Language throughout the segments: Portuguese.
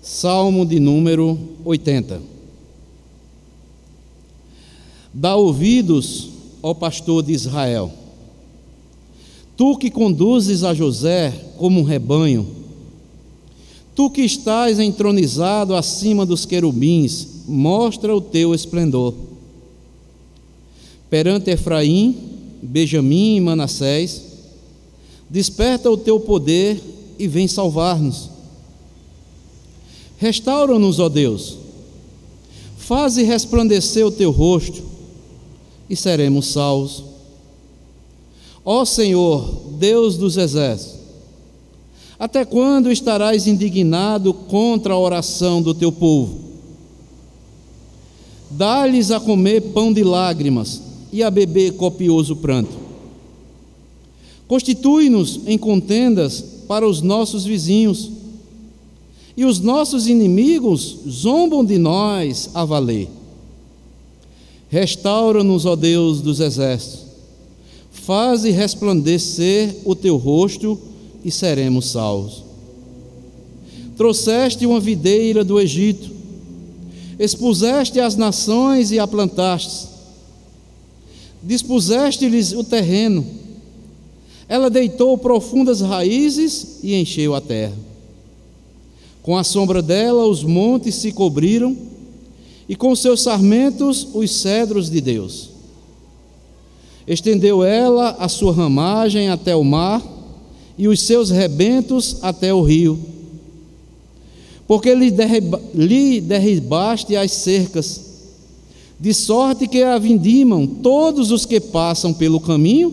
Salmo de número 80. Dá ouvidos, ó pastor de Israel, tu que conduzes a José como um rebanho, tu que estás entronizado acima dos querubins, mostra o teu esplendor. Perante Efraim, Benjamim e Manassés, desperta o teu poder e vem salvar-nos. Restaura-nos, ó Deus, faze resplandecer o teu rosto e seremos salvos. Ó Senhor, Deus dos exércitos, até quando estarás indignado contra a oração do teu povo? Dá-lhes a comer pão de lágrimas e a beber copioso pranto. Constitui-nos em contendas para os nossos vizinhos, e os nossos inimigos zombam de nós a valer. Restaura-nos, ó Deus dos exércitos, faze resplandecer o teu rosto e seremos salvos. Trouxeste uma videira do Egito, expuseste as nações e a plantastes, dispuseste-lhes o terreno, ela deitou profundas raízes e encheu a terra. Com a sombra dela os montes se cobriram, e com seus sarmentos os cedros de Deus. Estendeu ela a sua ramagem até o mar, e os seus rebentos até o rio. Porque lhe derribaste as cercas, de sorte que a vindimam todos os que passam pelo caminho.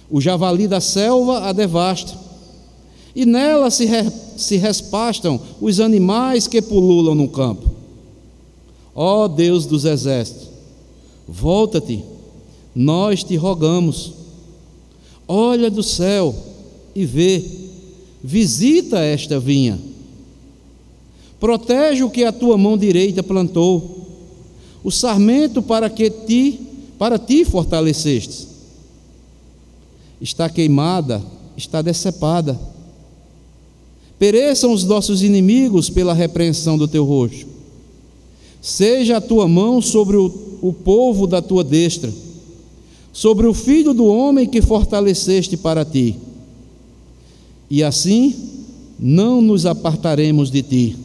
O javali da selva a devasta, e nela se respastam os animais que pululam no campo. Ó Deus dos exércitos, volta-te, nós te rogamos. Olha do céu e vê, visita esta vinha. Protege o que a tua mão direita plantou, o sarmento para ti fortalecestes. Está queimada, está decepada. Pereçam os nossos inimigos pela repreensão do teu rosto. Seja a tua mão sobre o povo da tua destra, sobre o filho do homem que fortaleceste para ti. E assim não nos apartaremos de ti.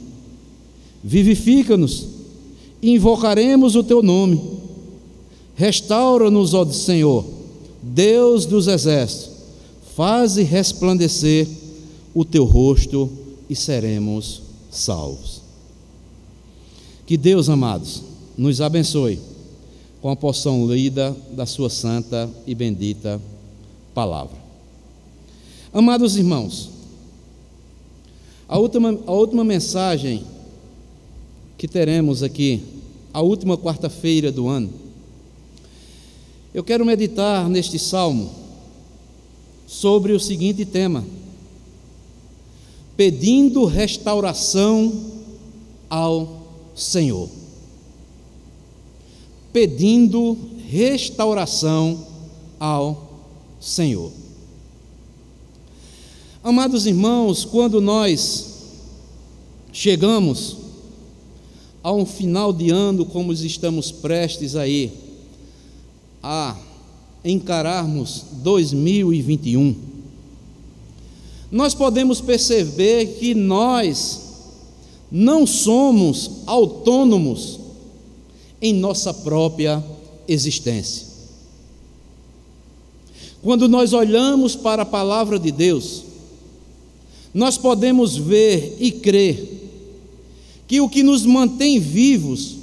Vivifica-nos, invocaremos o teu nome. Restaura-nos, ó Senhor, Deus dos exércitos, faze resplandecer o teu rosto e seremos salvos. Que Deus, amados, nos abençoe com a porção lida da sua santa e bendita palavra. Amados irmãos, a última mensagem que teremos aqui, a última quarta-feira do ano, eu quero meditar neste salmo sobre o seguinte tema: pedindo restauração ao Senhor. Pedindo restauração ao Senhor. Amados irmãos, quando nós chegamos a um final de ano, como estamos prestes aí a encararmos 2021, nós podemos perceber que nós não somos autônomos em nossa própria existência. Quando nós olhamos para a palavra de Deus, nós podemos ver e crer que o que nos mantém vivos,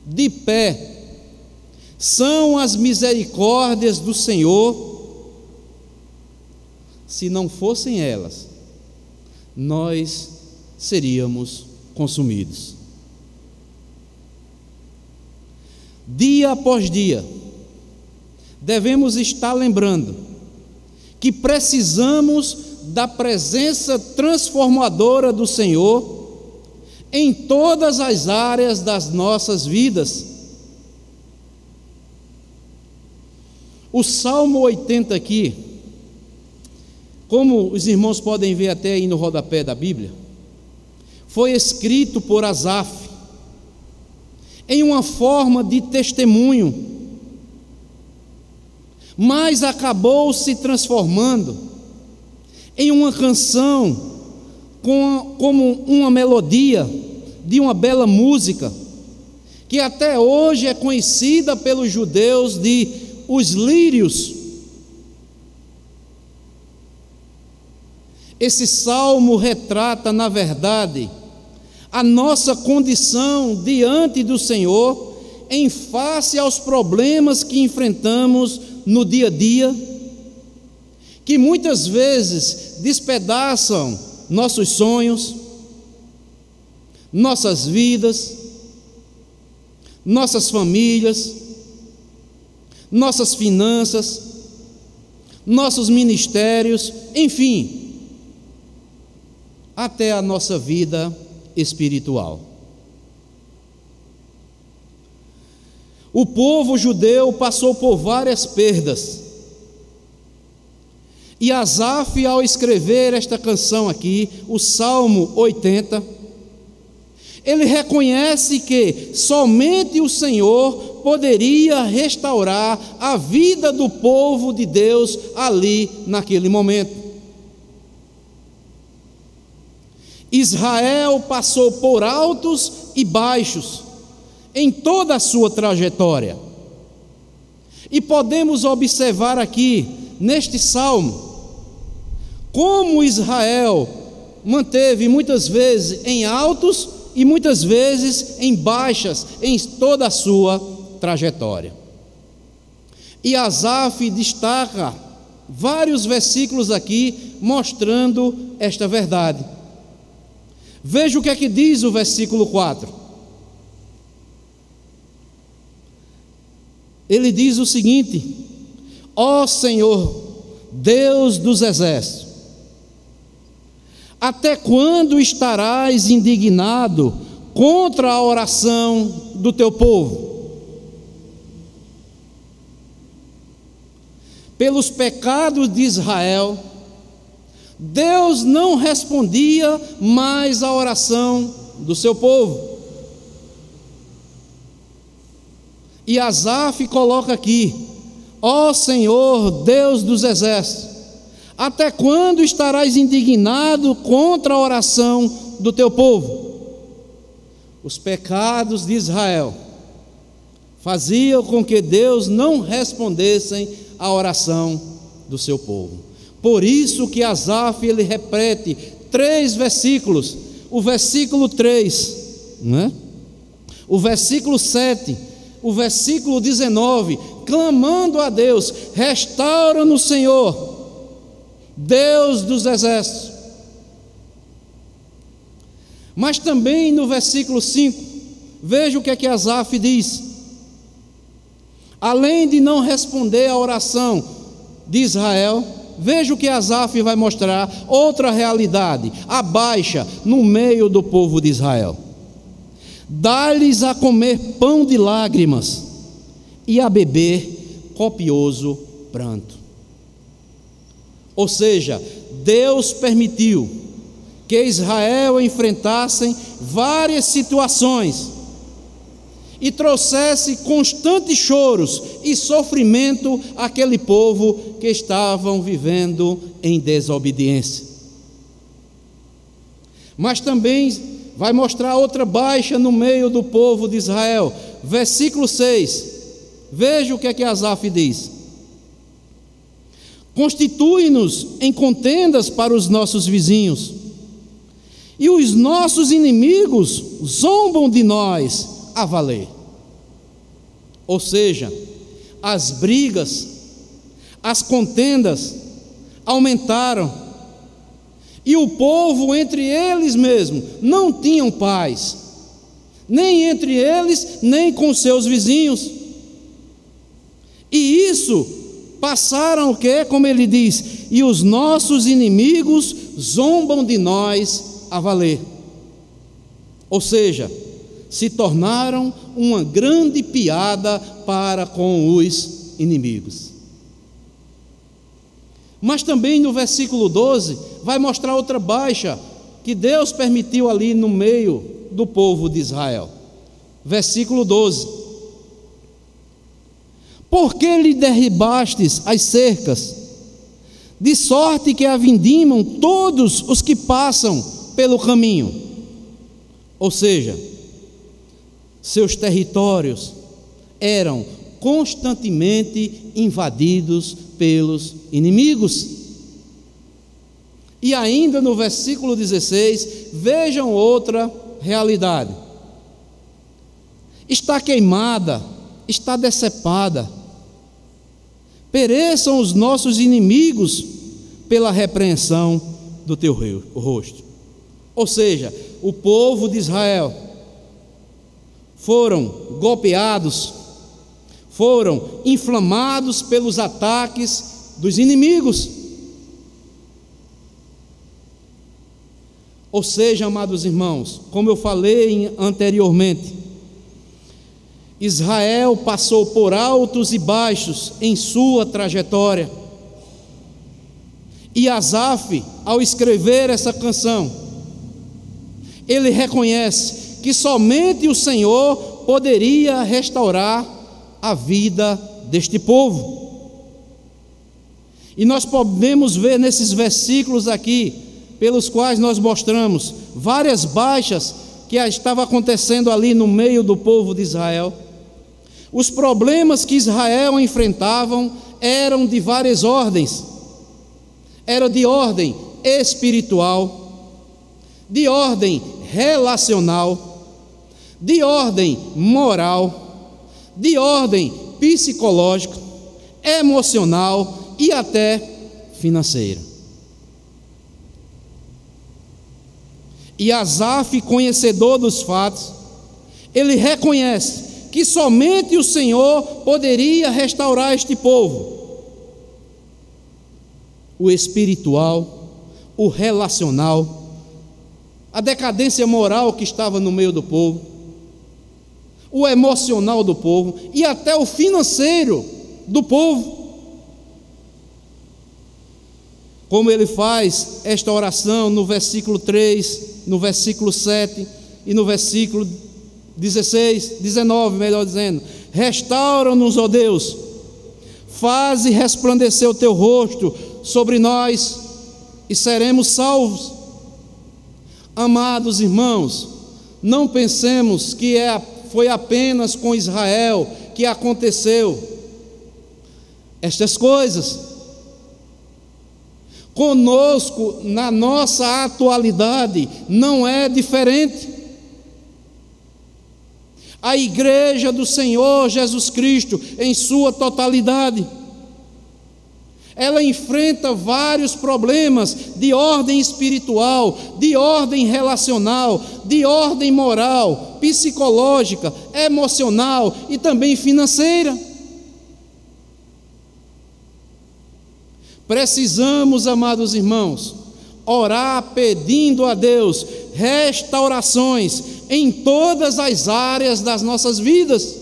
de pé, são as misericórdias do Senhor. Se não fossem elas, nós seríamos consumidos. Dia após dia, devemos estar lembrando que precisamos da presença transformadora do Senhor em todas as áreas das nossas vidas. O Salmo 80 aqui, como os irmãos podem ver até aí no rodapé da Bíblia, foi escrito por Asaf em uma forma de testemunho, mas acabou se transformando em uma canção como uma melodia de uma bela música, que até hoje é conhecida pelos judeus de os lírios. Esse salmo retrata, na verdade, a nossa condição diante do Senhor em face aos problemas que enfrentamos no dia a dia, que muitas vezes despedaçam nossos sonhos, nossas vidas, nossas famílias, nossas finanças, nossos ministérios, enfim, até a nossa vida espiritual. O povo judeu passou por várias perdas, e Asaf, ao escrever esta canção aqui, o Salmo 80, ele reconhece que somente o Senhor poderia restaurar a vida do povo de Deus ali naquele momento. Israel passou por altos e baixos em toda a sua trajetória, e podemos observar aqui neste salmo como Israel manteve muitas vezes em altos e muitas vezes em baixas em toda a sua trajetória. E Asaf destaca vários versículos aqui mostrando esta verdade. Veja o que é que diz o versículo 4. Ele diz o seguinte: ó Senhor, Deus dos exércitos, até quando estarás indignado contra a oração do teu povo? Pelos pecados de Israel, Deus não respondia mais à oração do seu povo. E Asaf coloca aqui: ó Senhor, Deus dos exércitos, até quando estarás indignado contra a oração do teu povo? Os pecados de Israel faziam com que Deus não respondesse à oração do seu povo. Por isso que Asaf, ele repete 3 versículos, o versículo 3, né? O versículo 7, o versículo 19, clamando a Deus: restaura-nos, Senhor, Deus dos exércitos. Mas também no versículo 5, veja o que é que Asaf diz. Além de não responder à oração de Israel, veja o que Asaf vai mostrar, outra realidade, a baixa no meio do povo de Israel. Dá-lhes a comer pão de lágrimas e a beber copioso pranto. Ou seja, Deus permitiu que Israel enfrentassem várias situações e trouxesse constantes choros e sofrimento àquele povo que estavam vivendo em desobediência. Mas também vai mostrar outra baixa no meio do povo de Israel. Versículo 6, veja o que é que Asaf diz: constitui-nos em contendas para os nossos vizinhos, e os nossos inimigos zombam de nós a valer. Ou seja, as brigas, as contendas aumentaram, e o povo entre eles mesmos não tinham paz, nem entre eles, nem com seus vizinhos. E isso passaram o quê? Como ele diz: e os nossos inimigos zombam de nós a valer. Ou seja, se tornaram uma grande piada para com os inimigos. Mas também no versículo 12 vai mostrar outra baixa que Deus permitiu ali no meio do povo de Israel. Versículo 12: por que lhe derribastes as cercas, de sorte que a vindimam todos os que passam pelo caminho? Ou seja, seus territórios eram constantemente invadidos pelos inimigos. E ainda no versículo 16, vejam outra realidade: está queimada, está decepada, pereçam os nossos inimigos pela repreensão do teu rosto. Ou seja, o povo de Israel foram golpeados, foram inflamados pelos ataques dos inimigos. Ou seja, amados irmãos, como eu falei anteriormente, Israel passou por altos e baixos em sua trajetória. E Asaf, ao escrever essa canção, ele reconhece que somente o Senhor poderia restaurar a vida deste povo. E nós podemos ver nesses versículos aqui, pelos quais nós mostramos várias baixas que estavam acontecendo ali no meio do povo de Israel. Os problemas que Israel enfrentavam eram de várias ordens. Era de ordem espiritual, de ordem relacional, de ordem moral, de ordem psicológica, emocional e até financeira. E Asaf, conhecedor dos fatos, ele reconhece que somente o Senhor poderia restaurar este povo. O espiritual, o relacional, a decadência moral que estava no meio do povo, o emocional do povo e até o financeiro do povo. Como ele faz esta oração no versículo 3, no versículo 7 e no versículo 19, melhor dizendo: restaura-nos, ó Deus, faze resplandecer o teu rosto sobre nós e seremos salvos. Amados irmãos, não pensemos que foi apenas com Israel que aconteceu estas coisas. Conosco, na nossa atualidade, não é diferente. A igreja do Senhor Jesus Cristo, em sua totalidade, ela enfrenta vários problemas de ordem espiritual, de ordem relacional, de ordem moral, psicológica, emocional e também financeira. Precisamos, amados irmãos, orar pedindo a Deus restaurações em todas as áreas das nossas vidas.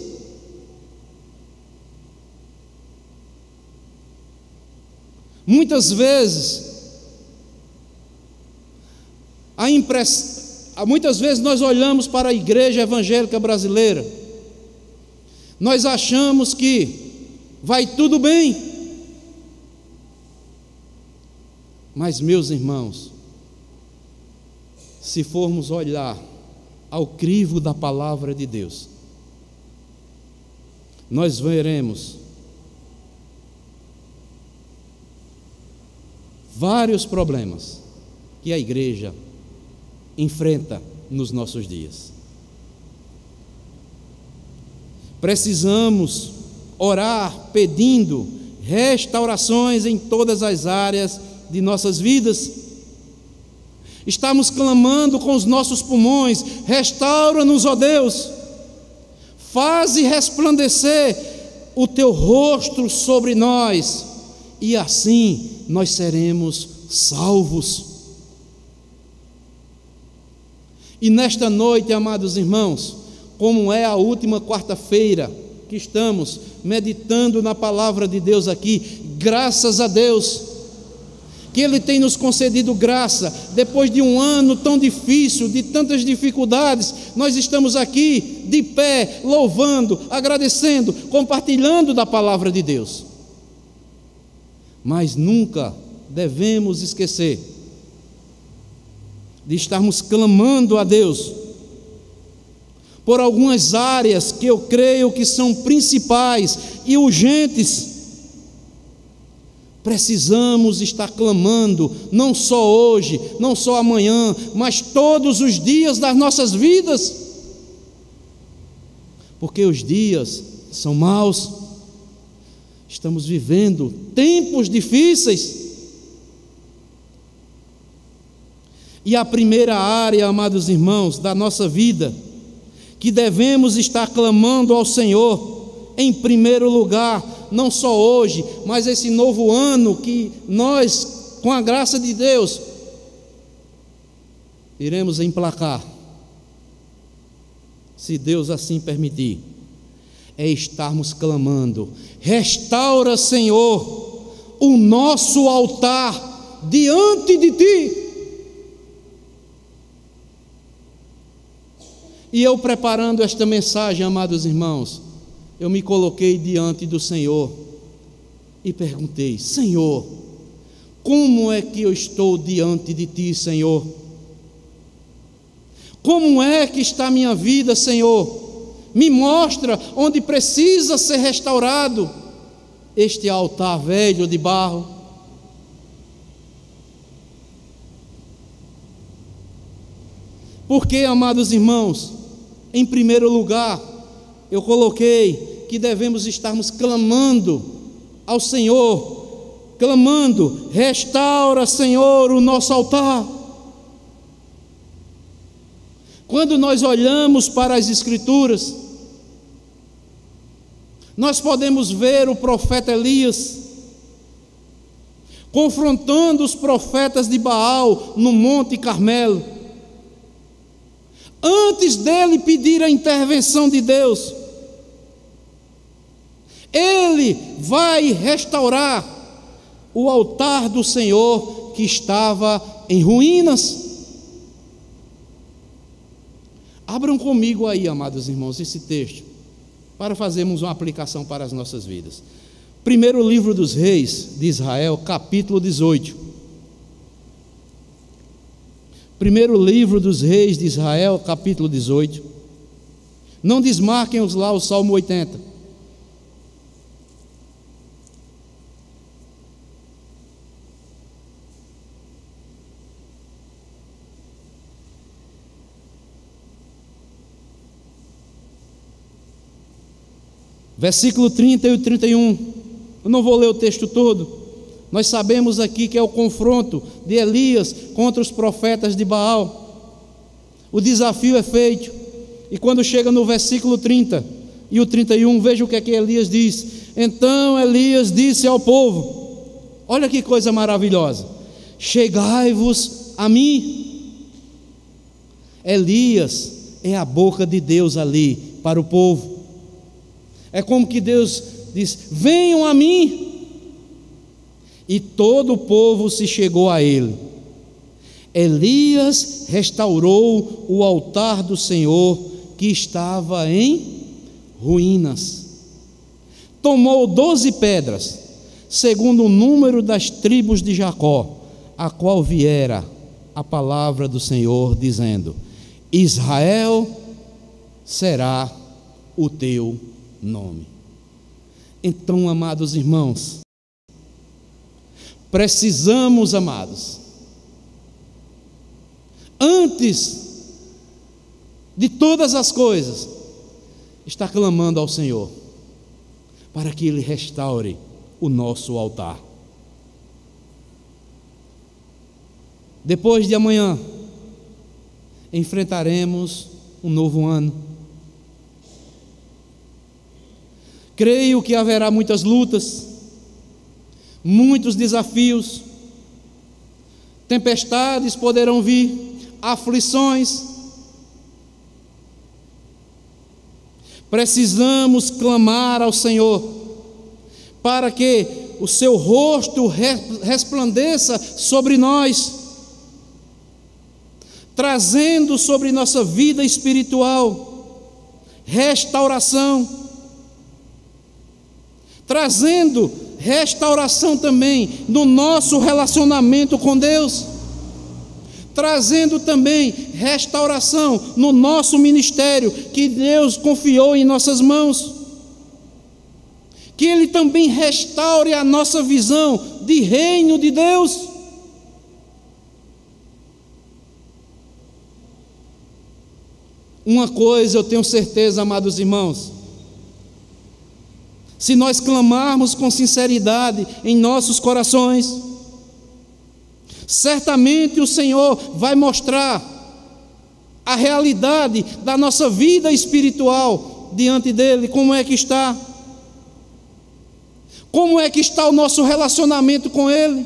Muitas vezes, muitas vezes nós olhamos para a igreja evangélica brasileira, nós achamos que vai tudo bem. Mas, meus irmãos, se formos olhar ao crivo da palavra de Deus, nós veremos vários problemas que a igreja enfrenta nos nossos dias. Precisamos orar pedindo restaurações em todas as áreas de nossas vidas. Estamos clamando com os nossos pulmões: restaura-nos, ó Deus, faze resplandecer o teu rosto sobre nós, e assim nós seremos salvos. E nesta noite, amados irmãos, como é a última quarta-feira que estamos meditando na palavra de Deus aqui, graças a Deus, que Ele tem nos concedido graça. Depois de um ano tão difícil, de tantas dificuldades, nós estamos aqui de pé, louvando, agradecendo, compartilhando da palavra de Deus. Mas nunca devemos esquecer de estarmos clamando a Deus por algumas áreas que eu creio que são principais e urgentes. Precisamos estar clamando, não só hoje, não só amanhã, mas todos os dias das nossas vidas, porque os dias são maus, estamos vivendo tempos difíceis. E a primeira área, amados irmãos, da nossa vida, que devemos estar clamando ao Senhor, em primeiro lugar, não só hoje, mas esse novo ano que nós, com a graça de Deus, iremos emplacar, se Deus assim permitir, é estarmos clamando: restaura, Senhor, o nosso altar diante de Ti. E eu, preparando esta mensagem, amados irmãos, eu me coloquei diante do Senhor e perguntei: Senhor, como é que eu estou diante de Ti, Senhor? Como é que está a minha vida, Senhor? Me mostra onde precisa ser restaurado este altar velho de barro. Porque, amados irmãos, em primeiro lugar, eu coloquei que devemos estarmos clamando ao Senhor, clamando: restaura, Senhor, o nosso altar. Quando nós olhamos para as Escrituras, nós podemos ver o profeta Elias confrontando os profetas de Baal no Monte Carmelo. Antes dele pedir a intervenção de Deus, ele vai restaurar o altar do Senhor que estava em ruínas. Abram comigo aí, amados irmãos, esse texto, para fazermos uma aplicação para as nossas vidas. Primeiro livro dos Reis de Israel, capítulo 18. Primeiro livro dos Reis de Israel, capítulo 18. Não desmarquem lá o Salmo 80. Versículo 30 e 31. Eu não vou ler o texto todo. Nós sabemos aqui que é o confronto de Elias contra os profetas de Baal. O desafio é feito. E quando chega no versículo 30 e o 31, veja o que é que Elias diz. Então Elias disse ao povo: olha que coisa maravilhosa: chegai-vos a mim. Elias é a boca de Deus ali para o povo. É como que Deus diz: venham a mim. E todo o povo se chegou a ele. Elias restaurou o altar do Senhor que estava em ruínas. Tomou 12 pedras, segundo o número das tribos de Jacó, a qual viera a palavra do Senhor, dizendo: Israel será o teu nome. Então, amados irmãos, precisamos, amados, antes de todas as coisas, estar clamando ao Senhor para que Ele restaure o nosso altar. Depois de amanhã, enfrentaremos um novo ano. Creio que haverá muitas lutas, muitos desafios, tempestades poderão vir, aflições. Precisamos clamar ao Senhor para que o seu rosto resplandeça sobre nós, trazendo sobre nossa vida espiritual restauração, trazendo restauração também no nosso relacionamento com Deus, trazendo também restauração no nosso ministério que Deus confiou em nossas mãos, que Ele também restaure a nossa visão de reino de Deus. Uma coisa eu tenho certeza, amados irmãos, se nós clamarmos com sinceridade em nossos corações, certamente o Senhor vai mostrar a realidade da nossa vida espiritual diante dEle, como é que está. Como é que está o nosso relacionamento com Ele?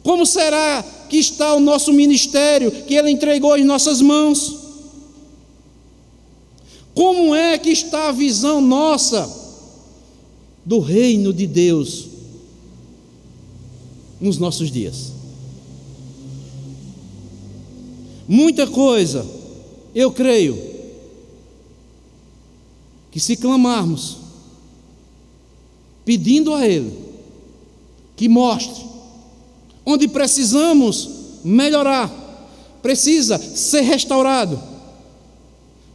Como será que está o nosso ministério que Ele entregou em nossas mãos? Como é que está a visão nossa do reino de Deus nos nossos dias? Muita coisa, eu creio, que se clamarmos, pedindo a Ele que mostre onde precisamos melhorar, precisa ser restaurado,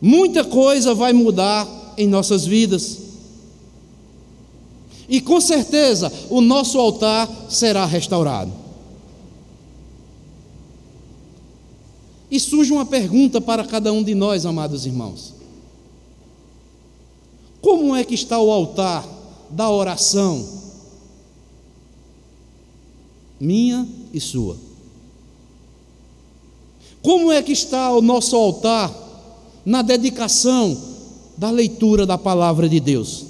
muita coisa vai mudar em nossas vidas, e com certeza o nosso altar será restaurado. E surge uma pergunta para cada um de nós, amados irmãos: como é que está o altar da oração, minha e sua? Como é que está o nosso altar na dedicação da leitura da palavra de Deus?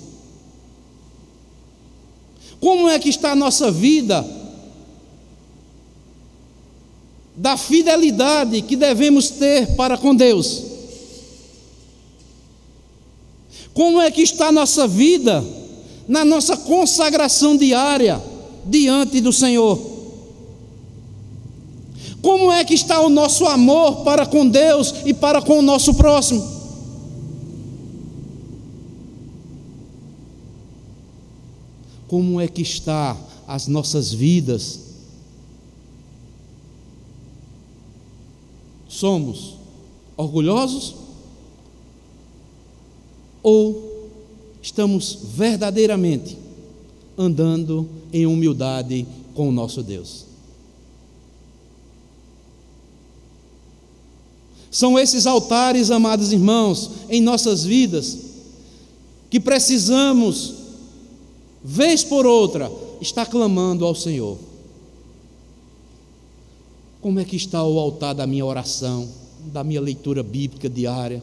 Como é que está a nossa vida da fidelidade que devemos ter para com Deus? Como é que está a nossa vida na nossa consagração diária diante do Senhor? Como é que está o nosso amor para com Deus e para com o nosso próximo? Como é que está as nossas vidas? Somos orgulhosos ou estamos verdadeiramente andando em humildade com o nosso Deus? São esses altares, amados irmãos, em nossas vidas, que precisamos, vez por outra, estar clamando ao Senhor. Como é que está o altar da minha oração, da minha leitura bíblica diária,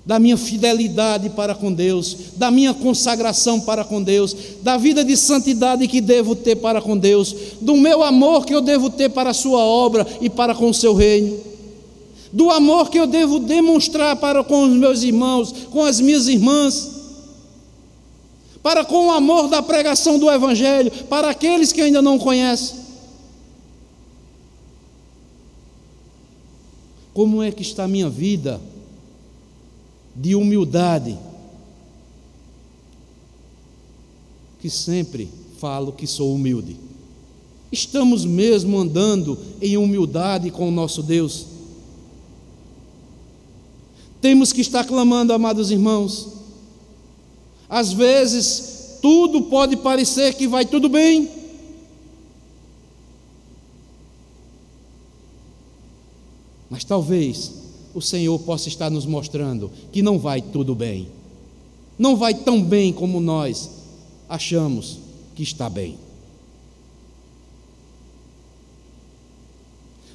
da minha fidelidade para com Deus, da minha consagração para com Deus, da vida de santidade que devo ter para com Deus, do meu amor que eu devo ter para a sua obra e para com o seu reino, do amor que eu devo demonstrar para com os meus irmãos, com as minhas irmãs, para com o amor da pregação do Evangelho, para aqueles que ainda não conhecem. Como é que está a minha vida de humildade, que sempre falo que sou humilde? Estamos mesmo andando em humildade com o nosso Deus? Temos que estar clamando, amados irmãos. Às vezes tudo pode parecer que vai tudo bem, mas talvez o Senhor possa estar nos mostrando que não vai tudo bem, não vai tão bem como nós achamos que está bem.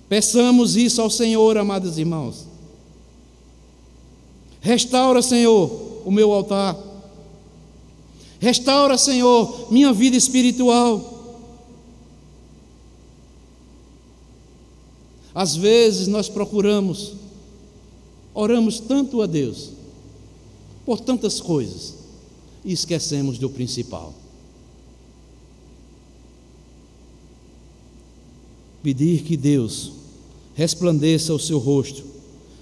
Peçamos isso ao Senhor, amados irmãos. Restaura, Senhor, o meu altar. Restaura, Senhor, minha vida espiritual. Às vezes nós oramos tanto a Deus por tantas coisas, e esquecemos do principal. Pedir que Deus resplandeça o seu rosto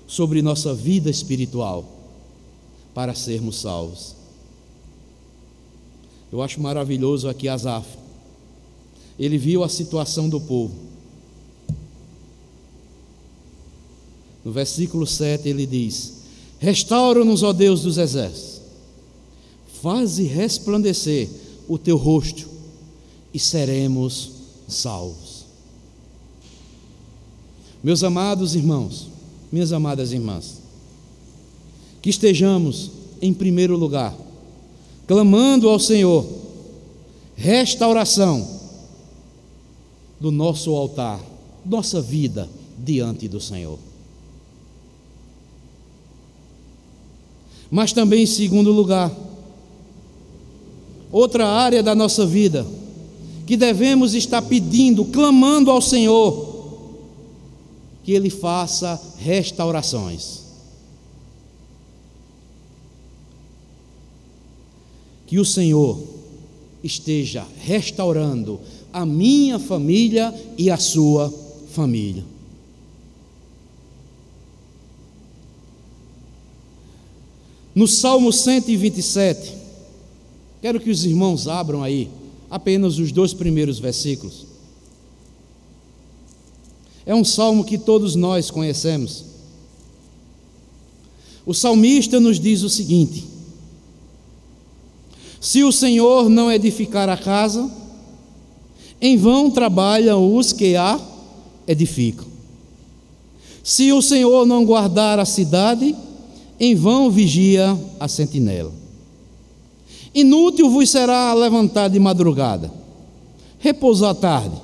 sobre nossa vida espiritual para sermos salvos. Eu acho maravilhoso aqui Asaf. Ele viu a situação do povo. No versículo 7 ele diz: restaura-nos, ó Deus dos exércitos, faze resplandecer o teu rosto e seremos salvos. Meus amados irmãos, minhas amadas irmãs, que estejamos em primeiro lugar clamando ao Senhor restauração do nosso altar, nossa vida diante do Senhor. Mas também, em segundo lugar, outra área da nossa vida que devemos estar pedindo, clamando ao Senhor, que Ele faça restaurações. Que o Senhor esteja restaurando a minha família e a sua família. No Salmo 127, quero que os irmãos abram aí apenas os 2 primeiros versículos. É um salmo que todos nós conhecemos. O salmista nos diz o seguinte: se o Senhor não edificar a casa, em vão trabalham os que a edificam. Se o Senhor não guardar a cidade, em vão vigia a sentinela. Inútil vos será levantar de madrugada, repousar à tarde,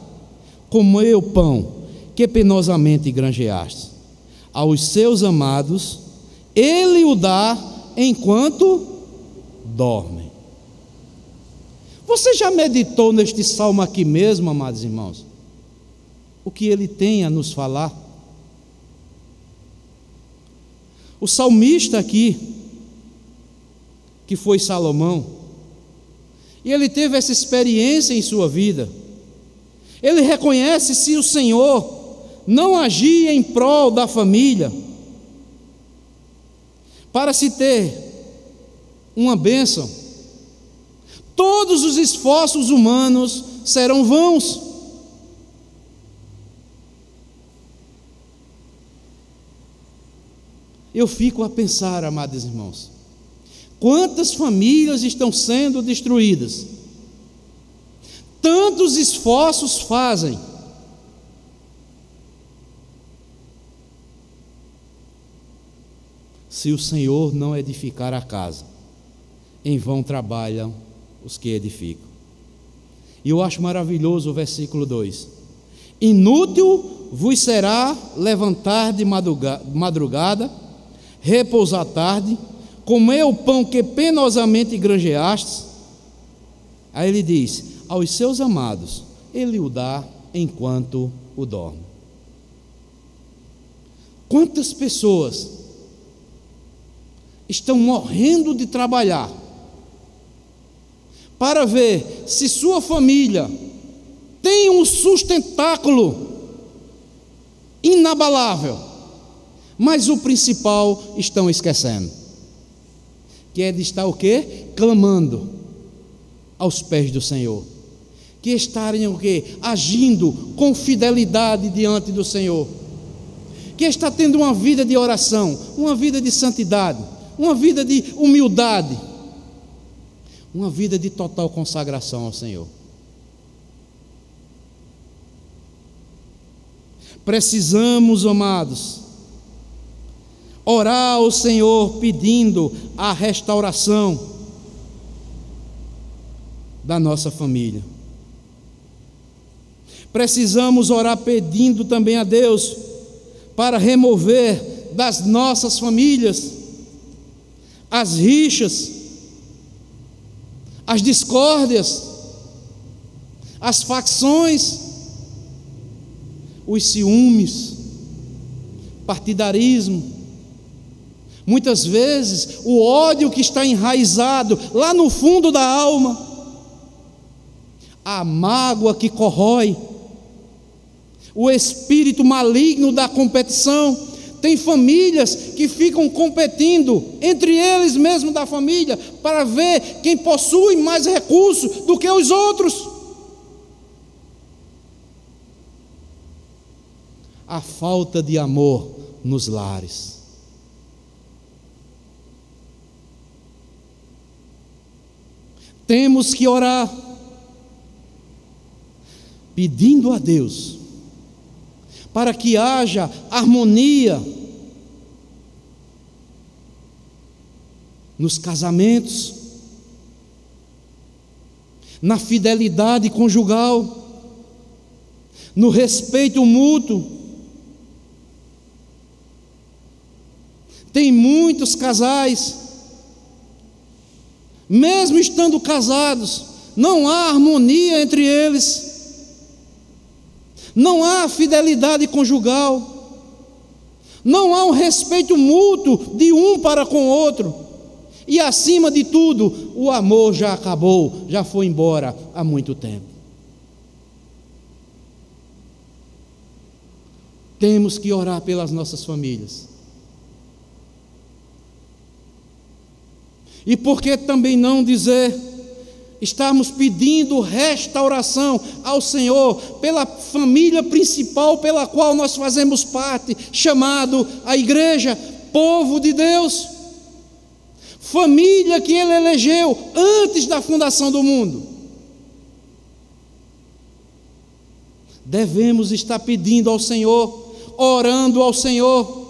comer o pão que penosamente granjeaste. Aos seus amados Ele o dá enquanto dormem. Você já meditou neste salmo aqui mesmo, amados irmãos? O que ele tem a nos falar? O salmista aqui, que foi Salomão, e ele teve essa experiência em sua vida. Ele reconhece: se o Senhor não agir em prol da família, para se ter uma bênção, todos os esforços humanos serão vãos. Eu fico a pensar, amados irmãos, quantas famílias estão sendo destruídas, tantos esforços fazem, se o Senhor não edificar a casa, em vão trabalham os que edificam. E eu acho maravilhoso o versículo 2: inútil vos será levantar de madrugada, repousar à tarde, comer o pão que penosamente granjeastes. Aí ele diz: aos seus amados Ele o dá enquanto o dorme. Quantas pessoas estão morrendo de trabalhar para ver se sua família tem um sustentáculo inabalável, mas o principal estão esquecendo, que é de estar o quê? Clamando aos pés do Senhor, que estarem o quê? Agindo com fidelidade diante do Senhor, que está tendo uma vida de oração, uma vida de santidade, uma vida de humildade, uma vida de total consagração ao Senhor. Precisamos, amados, orar ao Senhor pedindo a restauração da nossa família. Precisamos orar pedindo também a Deus para remover das nossas famílias as rixas, as discórdias, as facções, os ciúmes, partidarismo, Muitas vezes, o ódio que está enraizado lá no fundo da alma, a mágoa que corrói, o espírito maligno da competição. Tem famílias que ficam competindo entre eles mesmos da família para ver quem possui mais recursos do que os outros. A falta de amor nos lares. Temos que orar, pedindo a Deus para que haja harmonia nos casamentos, na fidelidade conjugal, no respeito mútuo. Tem muitos casais, mesmo estando casados, não há harmonia entre eles. Não há fidelidade conjugal, não há um respeito mútuo de um para com o outro, e acima de tudo, o amor já acabou, já foi embora há muito tempo. Temos que orar pelas nossas famílias. E por que também não dizer, estamos pedindo restauração ao Senhor pela família principal pela qual nós fazemos parte, chamado a igreja, povo de Deus, família que Ele elegeu antes da fundação do mundo. Devemos estar pedindo ao Senhor, orando ao Senhor,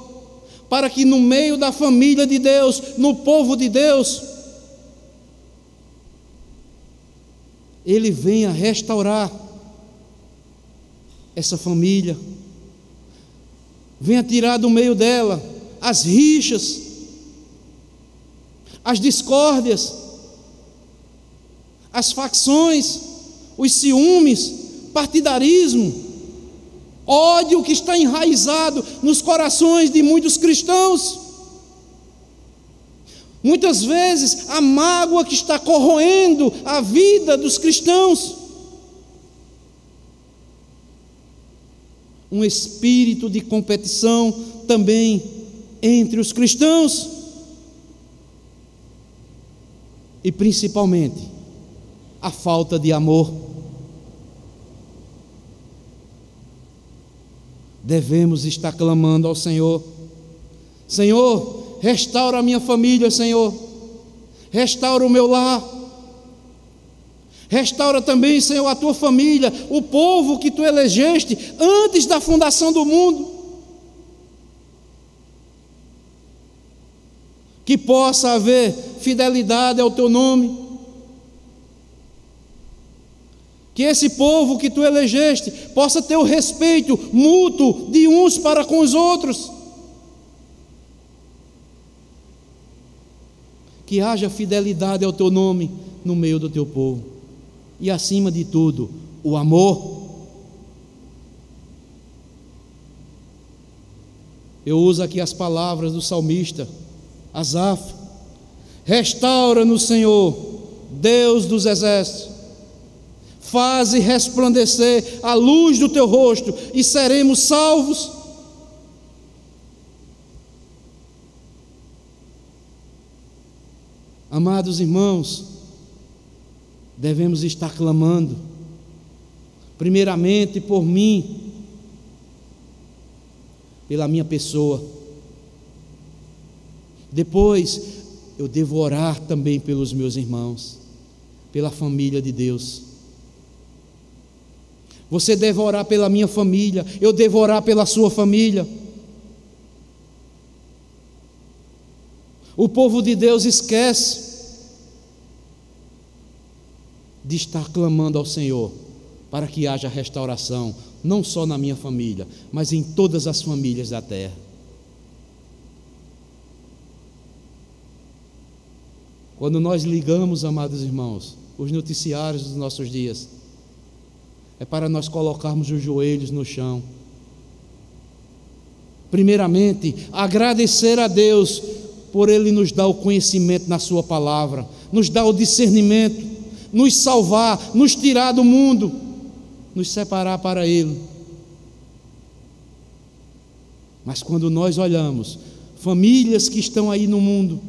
para que no meio da família de Deus, no povo de Deus, Ele venha restaurar essa família, venha tirar do meio dela as rixas, as discórdias, as facções, os ciúmes, partidarismo, ódio que está enraizado nos corações de muitos cristãos. Muitas vezes a mágoa que está corroendo a vida dos cristãos. Um espírito de competição também entre os cristãos. E principalmente a falta de amor. Devemos estar clamando ao Senhor: Senhor, restaura a minha família, Senhor. Restaura o meu lar. Restaura também, Senhor, a tua família, o povo que tu elegeste antes da fundação do mundo. Que possa haver fidelidade ao teu nome. Que esse povo que tu elegeste possa ter o respeito mútuo de uns para com os outros. Que haja fidelidade ao teu nome no meio do teu povo. E acima de tudo, o amor. Eu uso aqui as palavras do salmista Asaf: restaura-nos, Senhor, Deus dos exércitos, faze resplandecer a luz do teu rosto e seremos salvos. Amados irmãos, devemos estar clamando, primeiramente por mim, pela minha pessoa. Depois, eu devo orar também pelos meus irmãos, pela família de Deus. Você deve orar pela minha família, eu devo orar pela sua família. O povo de Deus esquece de estar clamando ao Senhor para que haja restauração, não só na minha família, mas em todas as famílias da terra. Quando nós ligamos, amados irmãos, os noticiários dos nossos dias, é para nós colocarmos os joelhos no chão. Primeiramente, agradecer a Deus por Ele nos dar o conhecimento na Sua palavra, nos dar o discernimento, nos salvar, nos tirar do mundo, nos separar para Ele. Mas quando nós olhamos famílias que estão aí no mundo,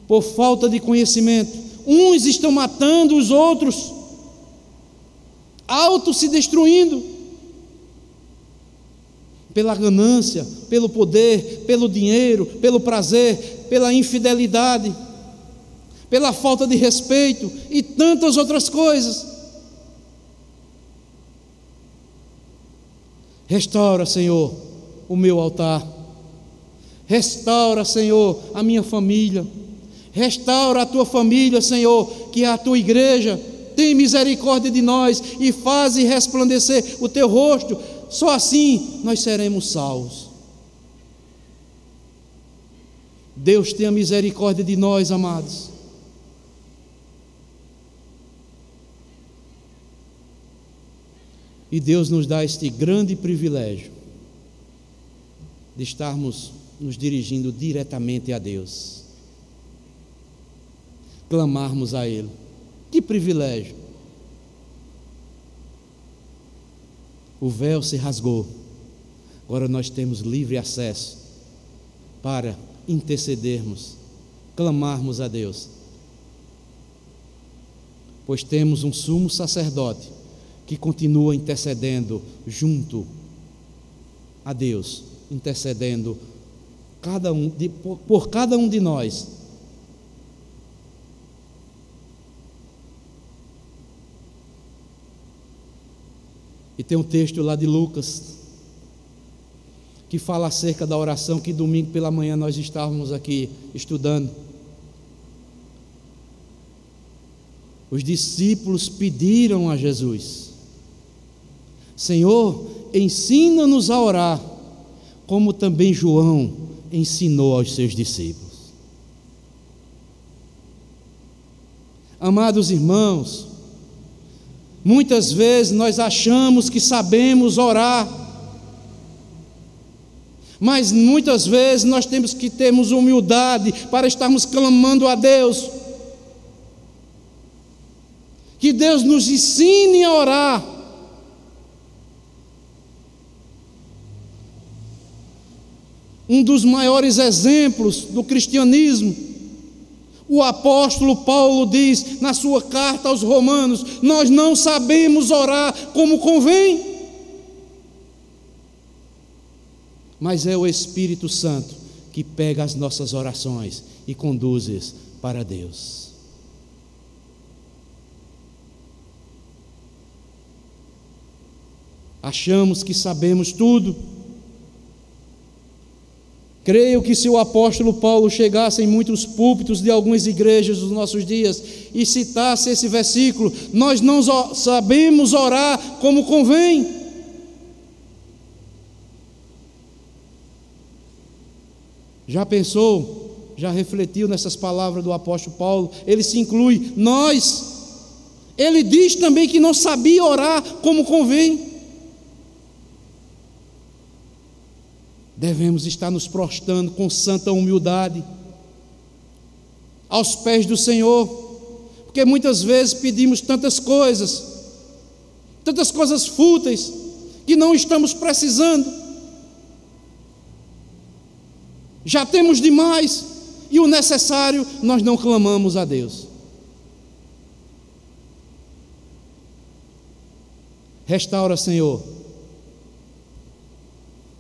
por falta de conhecimento, uns estão matando os outros, se destruindo, pela ganância, pelo poder, pelo dinheiro, pelo prazer, pela infidelidade, pela falta de respeito e tantas outras coisas. Restaura, Senhor, o meu altar. Restaura, Senhor, a minha família. Restaura a tua família, Senhor, que é a tua igreja. Tem misericórdia de nós e faz resplandecer o teu rosto. Só assim nós seremos salvos. Deus tenha misericórdia de nós, amados. E Deus nos dá este grande privilégio de estarmos nos dirigindo diretamente a Deus, clamarmos a Ele. Que privilégio! O véu se rasgou, agora nós temos livre acesso para intercedermos, clamarmos a Deus, pois temos um sumo sacerdote que continua intercedendo junto a Deus, intercedendo por cada um de nós. E tem um texto lá de Lucas que fala acerca da oração que domingo pela manhã nós estávamos aqui estudando. Os discípulos pediram a Jesus: Senhor, ensina-nos a orar, como também João ensinou aos seus discípulos. Amados irmãos, muitas vezes nós achamos que sabemos orar, mas muitas vezes nós temos que termos humildade para estarmos clamando a Deus. Que Deus nos ensine a orar. Um dos maiores exemplos do cristianismo, o apóstolo Paulo diz na sua carta aos Romanos: nós não sabemos orar como convém, mas é o Espírito Santo que pega as nossas orações e conduz-as para Deus. Achamos que sabemos tudo. Creio que se o apóstolo Paulo chegasse em muitos púlpitos de algumas igrejas dos nossos dias e citasse esse versículo: nós não sabemos orar como convém. Já pensou, já refletiu nessas palavras do apóstolo Paulo? Ele se inclui, nós. Ele diz também que não sabia orar como convém. Devemos estar nos prostrando com santa humildade aos pés do Senhor, porque muitas vezes pedimos tantas coisas fúteis, que não estamos precisando. Já temos demais, e o necessário nós não clamamos a Deus. Restaura, Senhor,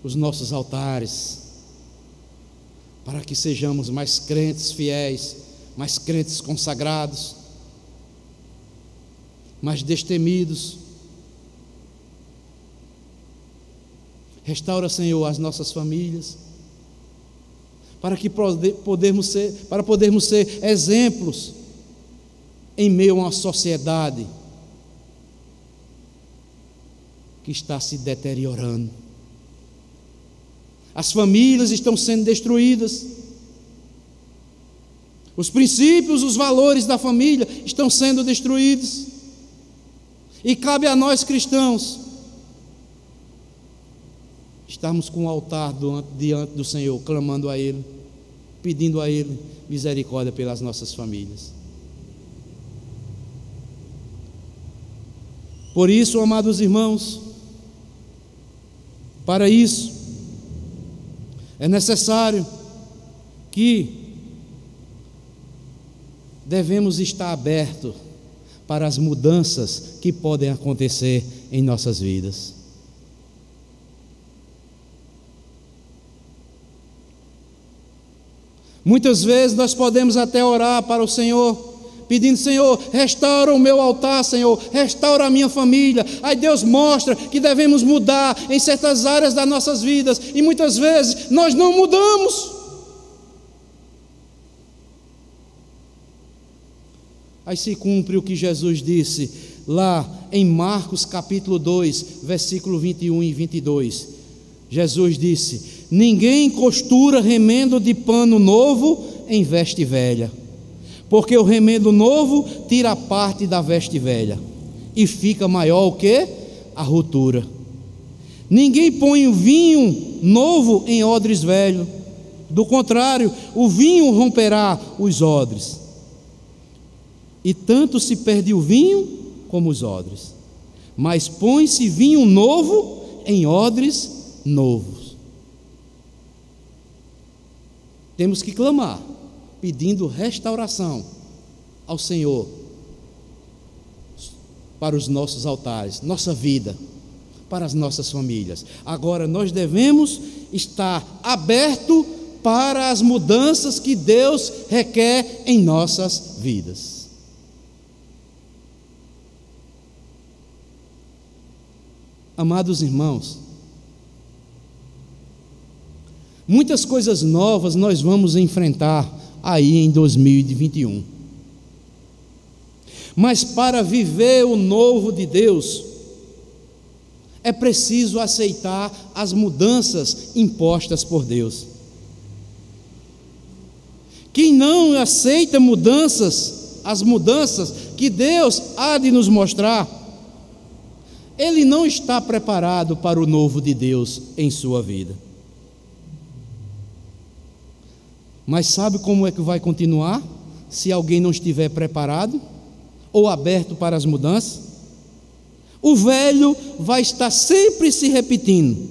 os nossos altares, para que sejamos mais crentes fiéis, mais crentes consagrados, mais destemidos. Restaura, Senhor, as nossas famílias, para podermos ser exemplos em meio a uma sociedade que está se deteriorando. As famílias estão sendo destruídas. Os princípios, os valores da família estão sendo destruídos. E cabe a nós cristãos estarmos com o altar diante do Senhor, clamando a Ele. pedindo a Ele misericórdia pelas nossas famílias. Por isso, amados irmãos, para isso, é necessário que devemos estar abertos para as mudanças que podem acontecer em nossas vidas. Muitas vezes nós podemos até orar para o Senhor, pedindo: Senhor, restaura o meu altar, Senhor, restaura a minha família. Aí Deus mostra que devemos mudar em certas áreas das nossas vidas, e muitas vezes nós não mudamos. Aí se cumpre o que Jesus disse lá em Marcos capítulo 2, versículo 21 e 22. Jesus disse: ninguém costura remendo de pano novo em veste velha, porque o remendo novo tira a parte da veste velha, e fica maior o que? A rotura. Ninguém põe o vinho novo em odres velho, do contrário, o vinho romperá os odres, e tanto se perde o vinho como os odres. Mas põe-se vinho novo em odres novos. Temos que clamar, pedindo restauração ao Senhor para os nossos altares, nossa vida, para as nossas famílias. Agora nós devemos estar abertos para as mudanças que Deus requer em nossas vidas. Amados irmãos, muitas coisas novas nós vamos enfrentar aí em 2021. Mas para viver o novo de Deus, é preciso aceitar as mudanças impostas por Deus. Quem não aceita as mudanças que Deus há de nos mostrar, ele não está preparado para o novo de Deus em sua vida. Mas sabe como é que vai continuar se alguém não estiver preparado ou aberto para as mudanças? O velho vai estar sempre se repetindo,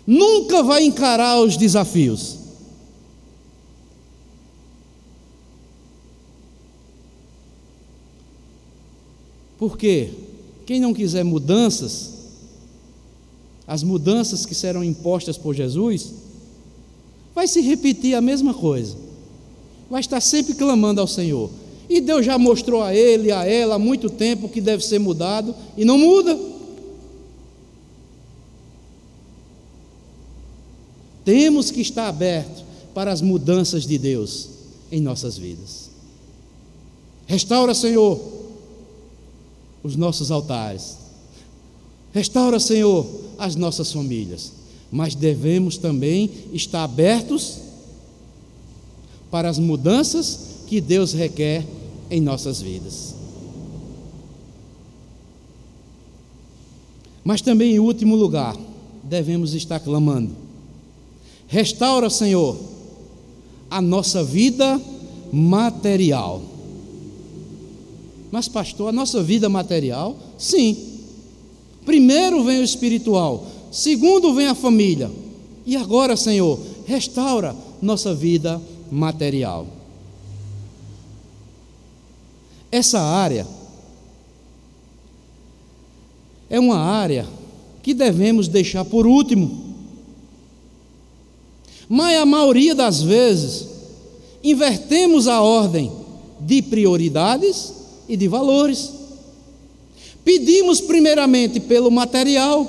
nunca vai encarar os desafios. Porque quem não quiser mudanças, as mudanças que serão impostas por Jesus, vai se repetir a mesma coisa, vai estar sempre clamando ao Senhor, e Deus já mostrou a ele e a ela há muito tempo que deve ser mudado, e não muda. Temos que estar abertos para as mudanças de Deus em nossas vidas. Restaura, Senhor, os nossos altares, restaura, Senhor, as nossas famílias, mas devemos também estar abertos para as mudanças que Deus requer em nossas vidas. Mas também, em último lugar, devemos estar clamando: restaura, Senhor, a nossa vida material. Mas pastor, a nossa vida material? Sim. Primeiro vem o espiritual, segundo vem a família, e agora, Senhor, restaura nossa vida material. Essa área é uma área que devemos deixar por último, mas a maioria das vezes invertemos a ordem de prioridades e de valores. Pedimos primeiramente pelo material,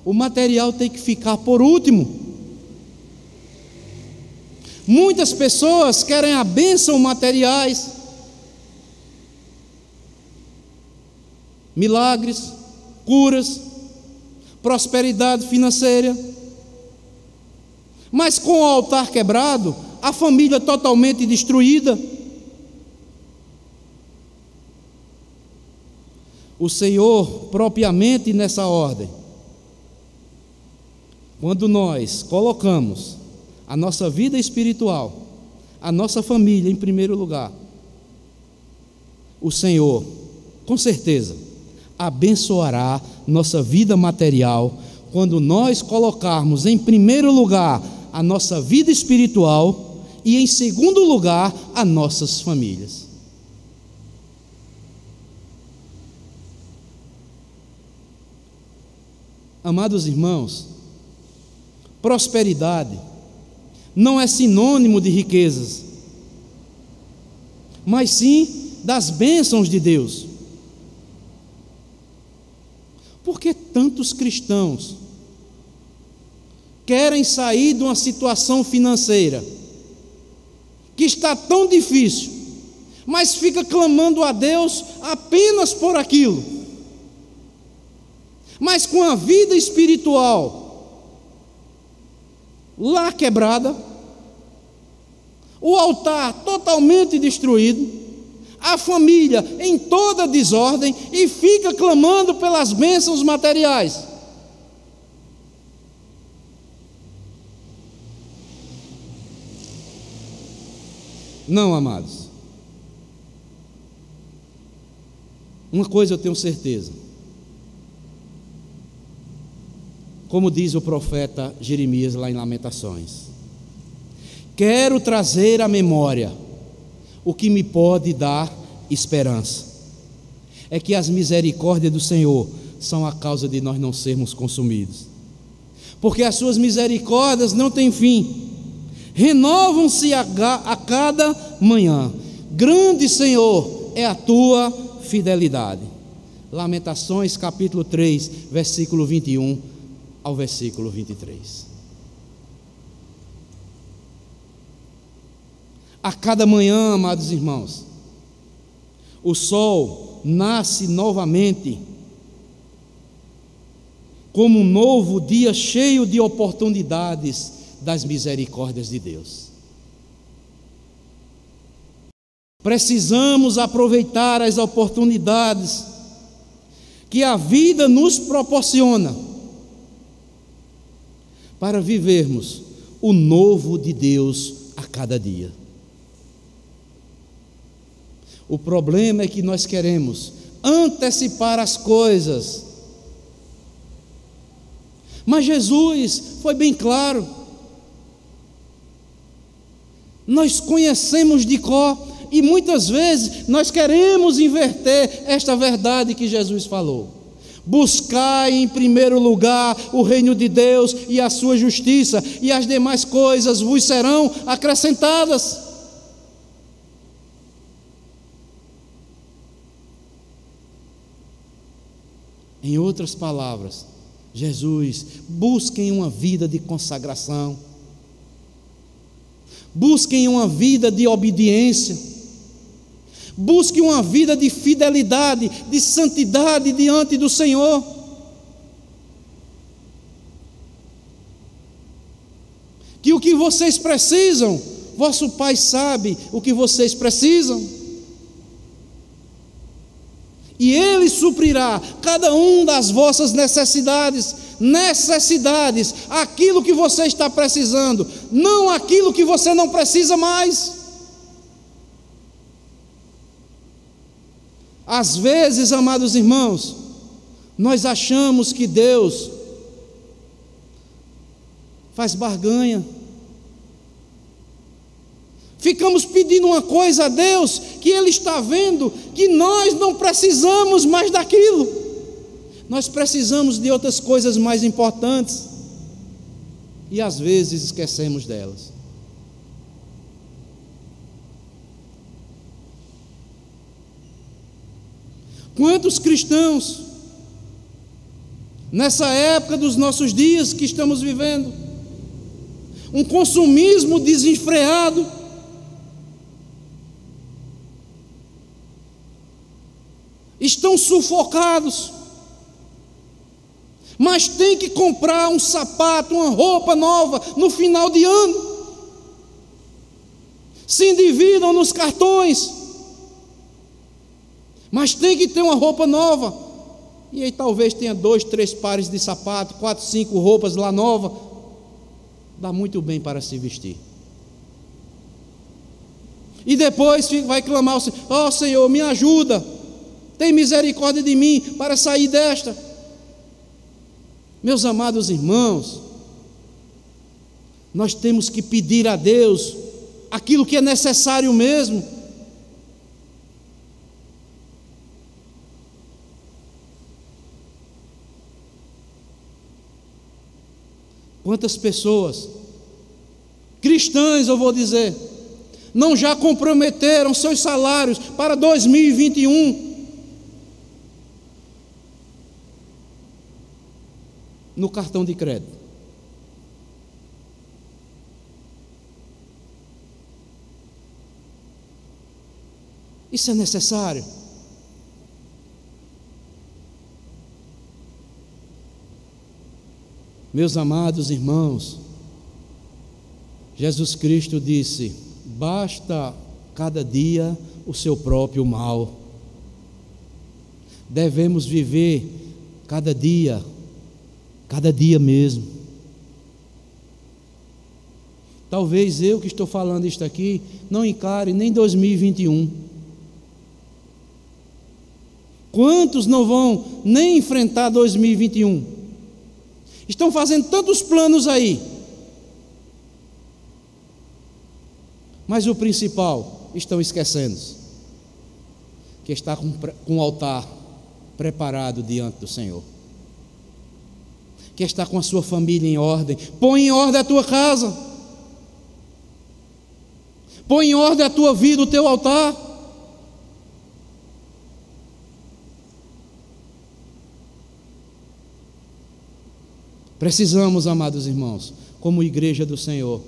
o material tem que ficar por último. Muitas pessoas querem a bênção materiais, milagres, curas, prosperidade financeira, mas com o altar quebrado, a família totalmente destruída. O Senhor, propriamente nessa ordem, quando nós colocamos a nossa vida espiritual, a nossa família em primeiro lugar, o Senhor, com certeza, abençoará nossa vida material quando nós colocarmos em primeiro lugar a nossa vida espiritual e em segundo lugar as nossas famílias. Amados irmãos, prosperidade não é sinônimo de riquezas, mas sim das bênçãos de Deus. Por que tantos cristãos querem sair de uma situação financeira que está tão difícil, mas fica clamando a Deus apenas por aquilo, mas com a vida espiritual lá quebrada, o altar totalmente destruído, a família em toda desordem, e fica clamando pelas bênçãos materiais? Não, amados. Uma coisa eu tenho certeza. Como diz o profeta Jeremias lá em Lamentações: quero trazer à memória o que me pode dar esperança. É que as misericórdias do Senhor são a causa de nós não sermos consumidos, porque as suas misericórdias não têm fim, renovam-se a cada manhã. Grande, Senhor, é a tua fidelidade. Lamentações capítulo 3, versículo 21 ao versículo 23. A cada manhã, amados irmãos, o sol nasce novamente como um novo dia cheio de oportunidades das misericórdias de Deus. Precisamos aproveitar as oportunidades que a vida nos proporciona para vivermos o novo de Deus a cada dia. O problema é que nós queremos antecipar as coisas, mas Jesus foi bem claro. Nós conhecemos de cor e muitas vezes nós queremos inverter esta verdade que Jesus falou. Buscai em primeiro lugar o reino de Deus e a sua justiça, e as demais coisas vos serão acrescentadas. Em outras palavras, Jesus, busquem uma vida de consagração, busquem uma vida de obediência, busquem uma vida de fidelidade, de santidade diante do Senhor. Que o que vocês precisam, vosso Pai sabe o que vocês precisam, e Ele suprirá cada um das vossas necessidades, aquilo que você está precisando, não aquilo que você não precisa mais. Às vezes, amados irmãos, nós achamos que Deus faz barganha. Ficamos pedindo uma coisa a Deus que Ele está vendo que nós não precisamos mais daquilo. Nós precisamos de outras coisas mais importantes e às vezes esquecemos delas. Quantos cristãos, nessa época dos nossos dias que estamos vivendo, um consumismo desenfreado, estão sufocados, mas tem que comprar um sapato, uma roupa nova no final de ano, se endividam nos cartões, mas tem que ter uma roupa nova, e aí talvez tenha 2, 3 pares de sapato, 4, 5 roupas lá novas, dá muito bem para se vestir. E depois vai clamar ao Senhor: ó Senhor, me ajuda, tem misericórdia de mim para sair desta. Meus amados irmãos, nós temos que pedir a Deus aquilo que é necessário mesmo. Quantas pessoas, cristãs eu vou dizer, não já comprometeram seus salários para 2021? No cartão de crédito. Isso é necessário? Meus amados irmãos, Jesus Cristo disse: basta cada dia o seu próprio mal. Devemos viver cada dia mesmo. Talvez eu que estou falando isto aqui não encare nem 2021. Quantos não vão nem enfrentar 2021? Estão fazendo tantos planos aí, mas o principal estão esquecendo, que está com o altar preparado diante do Senhor, que está com a sua família em ordem. Põe em ordem a tua casa, põe em ordem a tua vida, o teu altar. Precisamos, amados irmãos, como igreja do Senhor,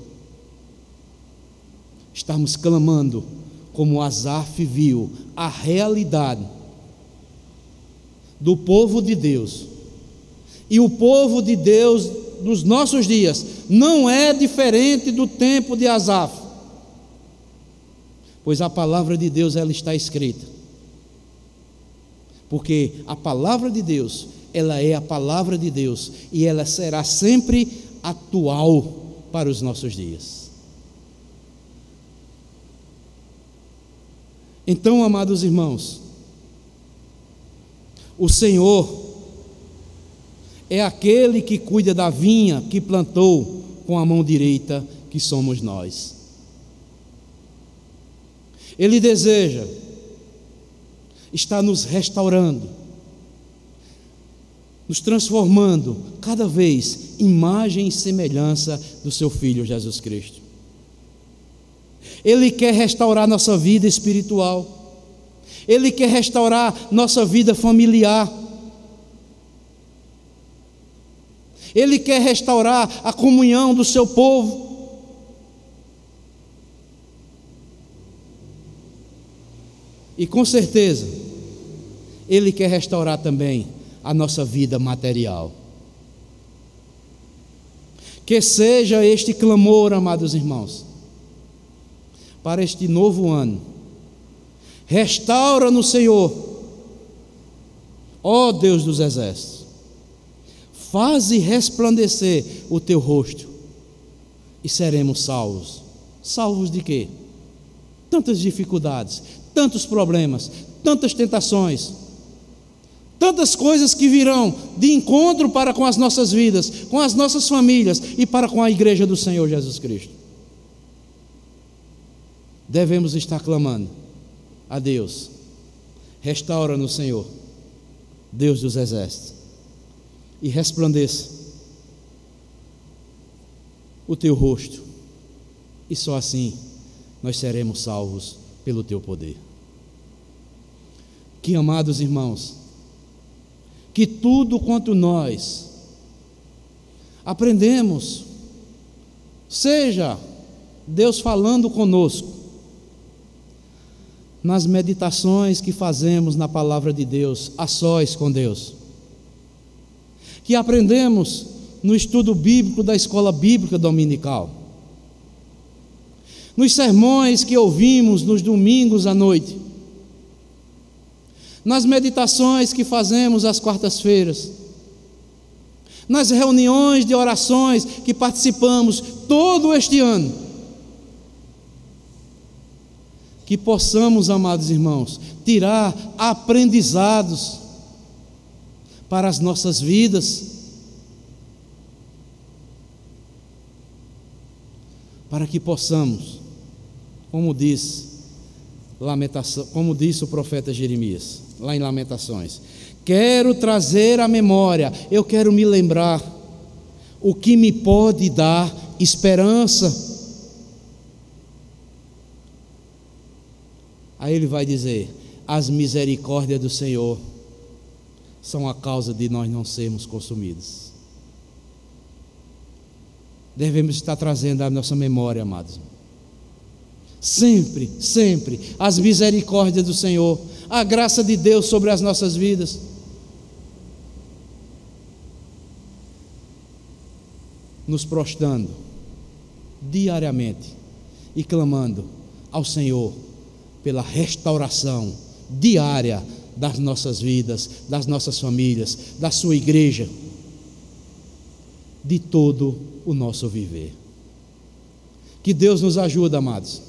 estarmos clamando, como Asaf viu, a realidade do povo de Deus. E o povo de Deus dos nossos dias não é diferente do tempo de Asaf, pois a palavra de Deus, ela está escrita, porque a palavra de Deus, ela é a palavra de Deus, e ela será sempre atual para os nossos dias. Então, amados irmãos, o Senhor é aquele que cuida da vinha que plantou com a mão direita, que somos nós. Ele deseja estar nos restaurando, nos transformando cada vez imagem e semelhança do seu Filho Jesus Cristo. Ele quer restaurar nossa vida espiritual, Ele quer restaurar nossa vida familiar, Ele quer restaurar a comunhão do seu povo. E com certeza, Ele quer restaurar também a nossa vida material. Que seja este clamor, amados irmãos, para este novo ano. Restaura-nos, Senhor, ó Deus dos exércitos, faze resplandecer o teu rosto e seremos salvos. Salvos de quê? Tantas dificuldades, tantos problemas, tantas tentações, tantas coisas que virão de encontro para com as nossas vidas, com as nossas famílias e para com a igreja do Senhor Jesus Cristo. Devemos estar clamando a Deus: restaura-nos, Senhor, Deus dos exércitos, e resplandeça o teu rosto, e só assim nós seremos salvos pelo teu poder. Que, amados irmãos, que tudo quanto nós aprendemos, seja Deus falando conosco, nas meditações que fazemos na palavra de Deus, a sós com Deus, que aprendemos no estudo bíblico da escola bíblica dominical, nos sermões que ouvimos nos domingos à noite, nas meditações que fazemos às quartas-feiras, nas reuniões de orações que participamos todo este ano, que possamos, amados irmãos, tirar aprendizados para as nossas vidas, para que possamos, como disse o profeta Jeremias, lá em Lamentações, quero trazer à memória, eu quero me lembrar o que me pode dar esperança. Aí ele vai dizer: as misericórdias do Senhor são a causa de nós não sermos consumidos. Devemos estar trazendo à nossa memória, amados, sempre, sempre, as misericórdias do Senhor, a graça de Deus sobre as nossas vidas. Nos prostrando diariamente e clamando ao Senhor pela restauração diária das nossas vidas, das nossas famílias, da sua igreja, de todo o nosso viver. Que Deus nos ajude, amados,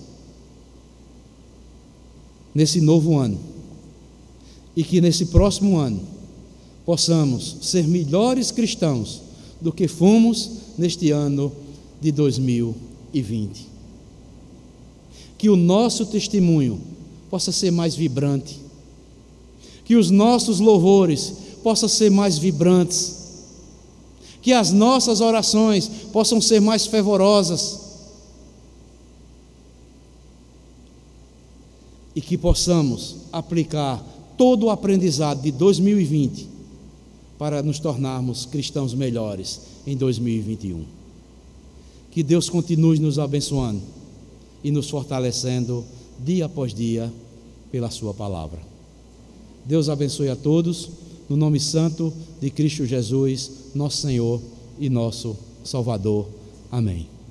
nesse novo ano, e que nesse próximo ano possamos ser melhores cristãos do que fomos neste ano de 2020. Que o nosso testemunho possa ser mais vibrante, que os nossos louvores possam ser mais vibrantes, que as nossas orações possam ser mais fervorosas, e que possamos aplicar todo o aprendizado de 2020 para nos tornarmos cristãos melhores em 2021. Que Deus continue nos abençoando e nos fortalecendo dia após dia pela sua palavra. Deus abençoe a todos, no nome santo de Cristo Jesus, nosso Senhor e nosso Salvador. Amém.